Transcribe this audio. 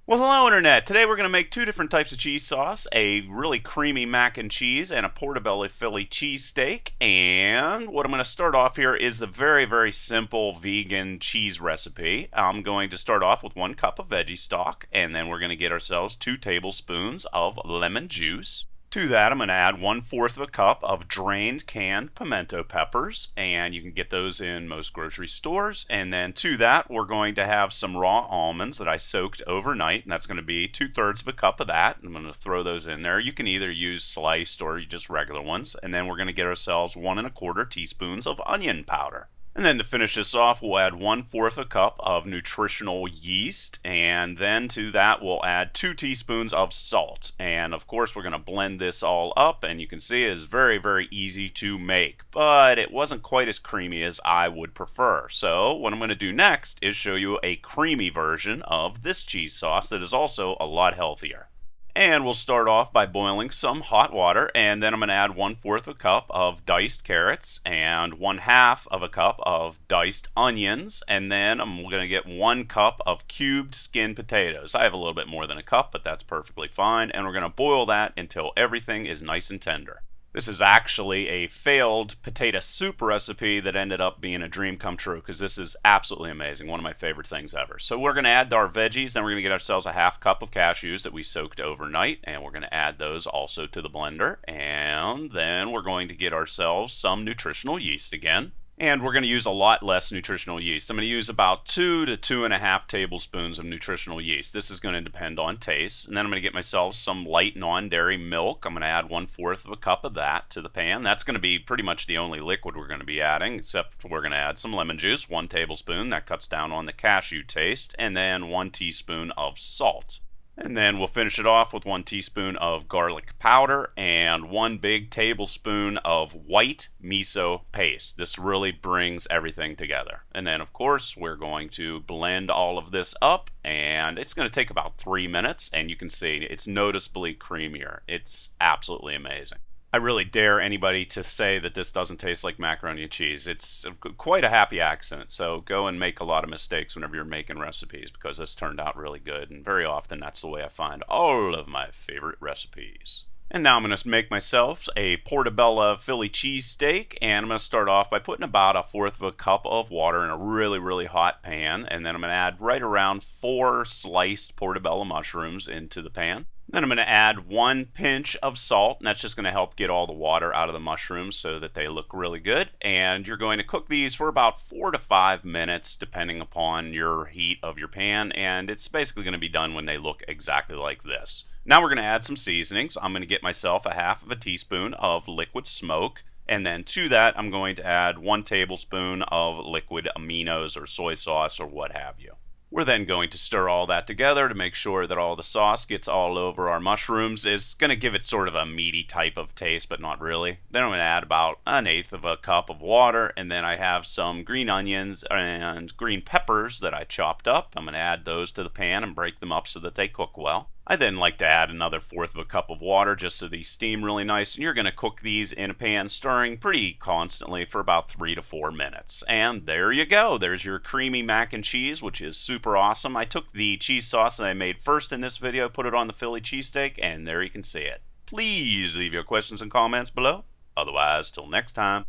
Well, hello, Internet. Today we're going to make two different types of cheese sauce, a really creamy mac and cheese and a portobello Philly cheesesteak. And what I'm going to start off here is the very simple vegan cheese recipe. I'm going to start off with 1 cup of veggie stock, and then we're going to get ourselves 2 tablespoons of lemon juice. To that, I'm going to add 1/4 of a cup of drained canned pimento peppers, and you can get those in most grocery stores. And then to that, we're going to have some raw almonds that I soaked overnight, and that's going to be 2/3 of a cup of that. I'm going to throw those in there. You can either use sliced or just regular ones. And then we're going to get ourselves 1 1/4 teaspoons of onion powder. And then to finish this off, we'll add 1/4 a cup of nutritional yeast, and then to that we'll add 2 teaspoons of salt. And of course, we're going to blend this all up, and you can see it is very easy to make, but it wasn't quite as creamy as I would prefer. So what I'm going to do next is show you a creamy version of this cheese sauce that is also a lot healthier. And we'll start off by boiling some hot water, and then I'm going to add 1/4 a cup of diced carrots and 1/2 of a cup of diced onions, and then I'm going to get 1 cup of cubed skinned potatoes. I have a little bit more than a cup, but that's perfectly fine, and we're going to boil that until everything is nice and tender. This is actually a failed potato soup recipe that ended up being a dream come true, because this is absolutely amazing. One of my favorite things ever. So we're going to add our veggies, then we're going to get ourselves a 1/2 cup of cashews that we soaked overnight, and we're going to add those also to the blender. And then we're going to get ourselves some nutritional yeast again. And we're going to use a lot less nutritional yeast. I'm going to use about 2 to 2.5 tablespoons of nutritional yeast. This is going to depend on taste. And then I'm going to get myself some light non-dairy milk. I'm going to add 1/4 of a cup of that to the pan. That's going to be pretty much the only liquid we're going to be adding, except we're going to add some lemon juice, 1 tablespoon. That cuts down on the cashew taste. And then 1 teaspoon of salt. And then we'll finish it off with 1 teaspoon of garlic powder and 1 big tablespoon of white miso paste. This really brings everything together. And then, of course, we're going to blend all of this up, and it's going to take about 3 minutes, and you can see it's noticeably creamier. It's absolutely amazing. I really dare anybody to say that this doesn't taste like macaroni and cheese. It's quite a happy accident, so go and make a lot of mistakes whenever you're making recipes, because this turned out really good, and very often that's the way I find all of my favorite recipes. And now I'm going to make myself a portobello Philly cheesesteak, and I'm going to start off by putting about 1/4 of a cup of water in a really hot pan, and then I'm going to add right around 4 sliced portobello mushrooms into the pan. Then I'm going to add 1 pinch of salt, and that's just going to help get all the water out of the mushrooms so that they look really good. And you're going to cook these for about 4 to 5 minutes, depending upon your heat of your pan, and it's basically going to be done when they look exactly like this. Now we're going to add some seasonings. I'm going to get myself a 1/2 of a teaspoon of liquid smoke, and then to that I'm going to add 1 tablespoon of liquid aminos or soy sauce or what have you. We're then going to stir all that together to make sure that all the sauce gets all over our mushrooms. It's going to give it sort of a meaty type of taste, but not really. Then I'm going to add about 1/8 of a cup of water, and then I have some green onions and green peppers that I chopped up. I'm going to add those to the pan and break them up so that they cook well. I then like to add another 1/4 of a cup of water just so these steam really nice, and you're going to cook these in a pan, stirring pretty constantly for about 3 to 4 minutes. And there you go. There's your creamy mac and cheese, which is super awesome. I took the cheese sauce that I made first in this video, put it on the Philly cheesesteak, and there you can see it. Please leave your questions and comments below. Otherwise, till next time.